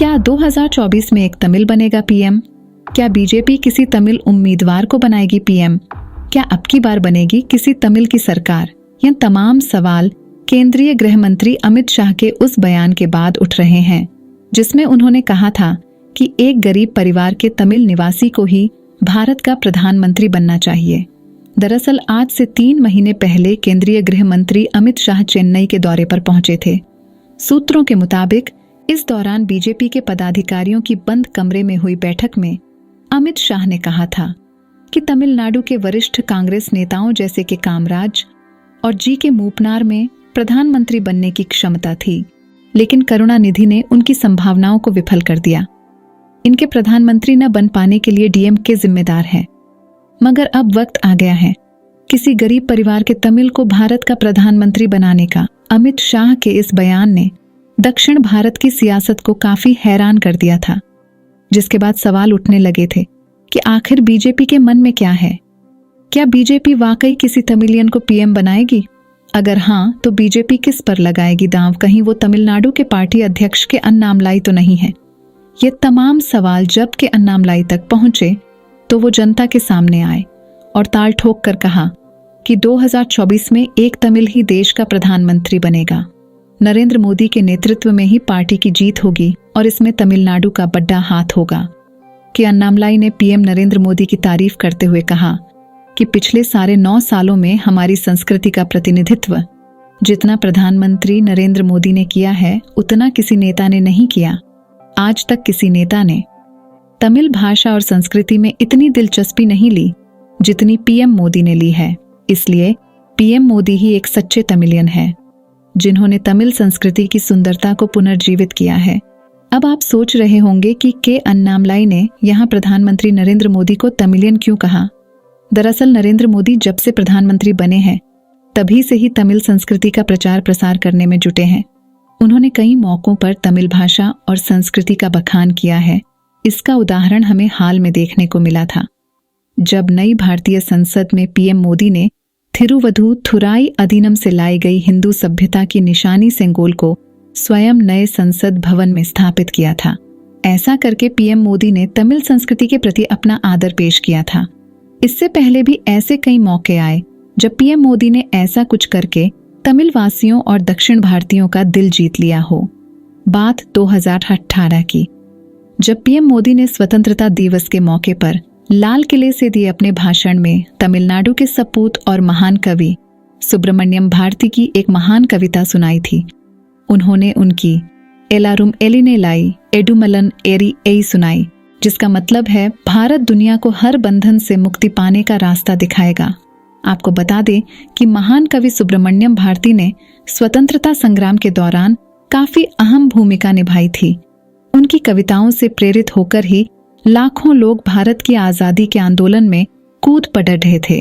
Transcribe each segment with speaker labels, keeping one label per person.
Speaker 1: क्या 2024 में एक तमिल बनेगा पीएम? क्या बीजेपी किसी तमिल उम्मीदवार को बनाएगी पीएम? क्या अब की बार बनेगी किसी तमिल की सरकार? यह तमाम सवाल केंद्रीय गृह मंत्री अमित शाह के उस बयान के बाद उठ रहे हैं जिसमें उन्होंने कहा था कि एक गरीब परिवार के तमिल निवासी को ही भारत का प्रधानमंत्री बनना चाहिए। दरअसल आज से 3 महीने पहले केंद्रीय गृह मंत्री अमित शाह चेन्नई के दौरे पर पहुंचे थे। सूत्रों के मुताबिक इस दौरान बीजेपी के पदाधिकारियों की बंद कमरे में हुई बैठक में अमित शाह ने कहा था कि तमिलनाडु के वरिष्ठ कांग्रेस नेताओं जैसे कि कामराज और जी के मूपनार में प्रधानमंत्री बनने की क्षमता थी, लेकिन करुणानिधि ने उनकी संभावनाओं को विफल कर दिया। इनके प्रधानमंत्री न बन पाने के लिए डीएमके जिम्मेदार है। मगर अब वक्त आ गया है किसी गरीब परिवार के तमिल को भारत का प्रधानमंत्री बनाने का। अमित शाह के इस बयान ने दक्षिण भारत की सियासत को काफी हैरान कर दिया था, जिसके बाद सवाल उठने लगे थे कि आखिर बीजेपी के मन में क्या है। क्या बीजेपी वाकई किसी तमिलियन को पीएम बनाएगी? अगर हाँ, तो बीजेपी किस पर लगाएगी दांव? कहीं वो तमिलनाडु के पार्टी अध्यक्ष के अन्नामलाई तो नहीं है? ये तमाम सवाल जब के अन्नामलाई तक पहुंचे तो वो जनता के सामने आए और ताल ठोक कर कहा कि 2024 में एक तमिल ही देश का प्रधानमंत्री बनेगा। नरेंद्र मोदी के नेतृत्व में ही पार्टी की जीत होगी और इसमें तमिलनाडु का बड़ा हाथ होगा। कि अन्नामलाई ने पीएम नरेंद्र मोदी की तारीफ करते हुए कहा कि पिछले साढ़े 9 सालों में हमारी संस्कृति का प्रतिनिधित्व जितना प्रधानमंत्री नरेंद्र मोदी ने किया है उतना किसी नेता ने नहीं किया। आज तक किसी नेता ने तमिल भाषा और संस्कृति में इतनी दिलचस्पी नहीं ली जितनी पीएम मोदी ने ली है। इसलिए पीएम मोदी ही एक सच्चे तमिलियन है जिन्होंने तमिल संस्कृति की सुंदरता को पुनर्जीवित किया है। अब आप सोच रहे होंगे कि के अन्नामलाई ने यहाँ प्रधानमंत्री नरेंद्र मोदी को तमिलियन क्यों कहा। दरअसल नरेंद्र मोदी जब से प्रधानमंत्री बने हैं तभी से ही तमिल संस्कृति का प्रचार प्रसार करने में जुटे हैं। उन्होंने कई मौकों पर तमिल भाषा और संस्कृति का बखान किया है। इसका उदाहरण हमें हाल में देखने को मिला था जब नई भारतीय संसद में पीएम मोदी ने थिरुवधुथुराई अधिनियम से लाई गई हिंदू सभ्यता की निशानी सेंगोल को स्वयं नए संसद भवन में स्थापित किया था। ऐसा करके पीएम मोदी ने तमिल संस्कृति के प्रति अपना आदर पेश किया था। इससे पहले भी ऐसे कई मौके आए जब पीएम मोदी ने ऐसा कुछ करके तमिल वासियों और दक्षिण भारतीयों का दिल जीत लिया हो। बात 2018 की, जब पीएम मोदी ने स्वतंत्रता दिवस के मौके पर लाल किले से दिए अपने भाषण में तमिलनाडु के सपूत और महान कवि सुब्रमण्यम भारती की एक महान कविता सुनाई थी। उन्होंने उनकी एलारुम एलिनेलाई एडुमलन एरी एई सुनाई, जिसका मतलब है भारत दुनिया को हर बंधन से मुक्ति पाने का रास्ता दिखाएगा। आपको बता दें कि महान कवि सुब्रमण्यम भारती ने स्वतंत्रता संग्राम के दौरान काफी अहम भूमिका निभाई थी। उनकी कविताओं से प्रेरित होकर ही लाखों लोग भारत की आजादी के आंदोलन में कूद पड़ रहे थे।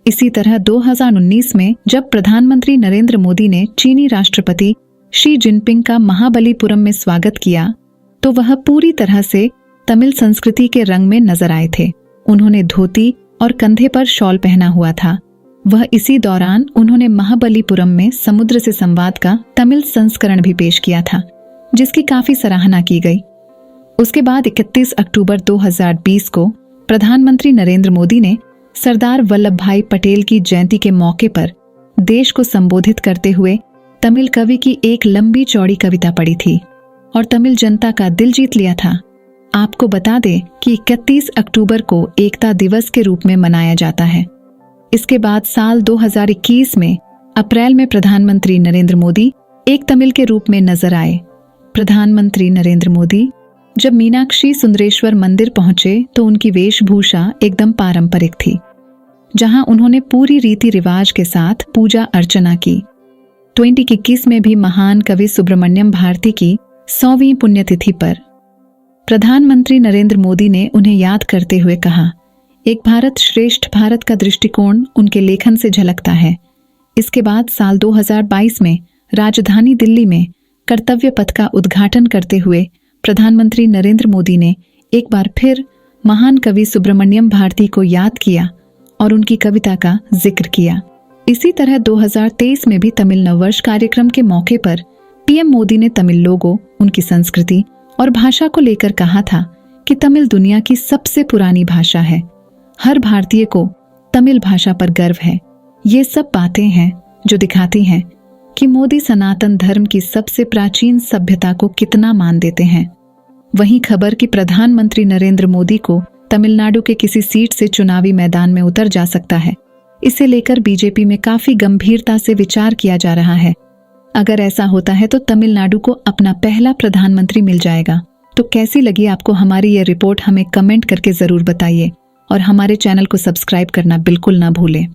Speaker 1: इसी तरह 2019 में जब प्रधानमंत्री नरेंद्र मोदी ने चीनी राष्ट्रपति शी जिनपिंग का महाबलीपुरम में स्वागत किया तो वह पूरी तरह से तमिल संस्कृति के रंग में नजर आए थे। उन्होंने धोती और कंधे पर शॉल पहना हुआ था। वह इसी दौरान उन्होंने महाबलीपुरम में समुद्र से संवाद का तमिल संस्करण भी पेश किया था, जिसकी काफी सराहना की गई। उसके बाद 31 अक्टूबर 2020 को प्रधानमंत्री नरेंद्र मोदी ने सरदार वल्लभ भाई पटेल की जयंती के मौके पर देश को संबोधित करते हुए तमिल कवि की एक लंबी चौड़ी कविता पढ़ी थी और तमिल जनता का दिल जीत लिया था। आपको बता दें कि 31 अक्टूबर को एकता दिवस के रूप में मनाया जाता है। इसके बाद साल 2021 में अप्रैल में प्रधानमंत्री नरेंद्र मोदी एक तमिल के रूप में नजर आए। प्रधानमंत्री नरेंद्र मोदी जब मीनाक्षी सुंदरेश्वर मंदिर पहुंचे तो उनकी वेशभूषा एकदम पारंपरिक थी, जहां उन्होंने पूरी रीति रिवाज के साथ पूजा अर्चना की। 2021 में भी महान कवि सुब्रमण्यम भारती की 100वीं पुण्यतिथि पर प्रधानमंत्री नरेंद्र मोदी ने उन्हें याद करते हुए कहा, एक भारत श्रेष्ठ भारत का दृष्टिकोण उनके लेखन से झलकता है। इसके बाद साल 2022 में राजधानी दिल्ली में कर्तव्य पथ का उद्घाटन करते हुए प्रधानमंत्री नरेंद्र मोदी ने एक बार फिर महान कवि सुब्रमण्यम भारती को याद किया और उनकी कविता का जिक्र किया। इसी तरह 2023 में भी तमिल नववर्ष कार्यक्रम के मौके पर पीएम मोदी ने तमिल लोगों, उनकी संस्कृति और भाषा को लेकर कहा था कि तमिल दुनिया की सबसे पुरानी भाषा है, हर भारतीय को तमिल भाषा पर गर्व है। ये सब बातें हैं जो दिखाती हैं कि मोदी सनातन धर्म की सबसे प्राचीन सभ्यता को कितना मान देते हैं। वहीं खबर कि प्रधानमंत्री नरेंद्र मोदी को तमिलनाडु के किसी सीट से चुनावी मैदान में उतर जा सकता है, इसे लेकर बीजेपी में काफी गंभीरता से विचार किया जा रहा है। अगर ऐसा होता है तो तमिलनाडु को अपना पहला प्रधानमंत्री मिल जाएगा। तो कैसी लगी आपको हमारी ये रिपोर्ट, हमें कमेंट करके जरूर बताइए और हमारे चैनल को सब्सक्राइब करना बिल्कुल ना भूलें।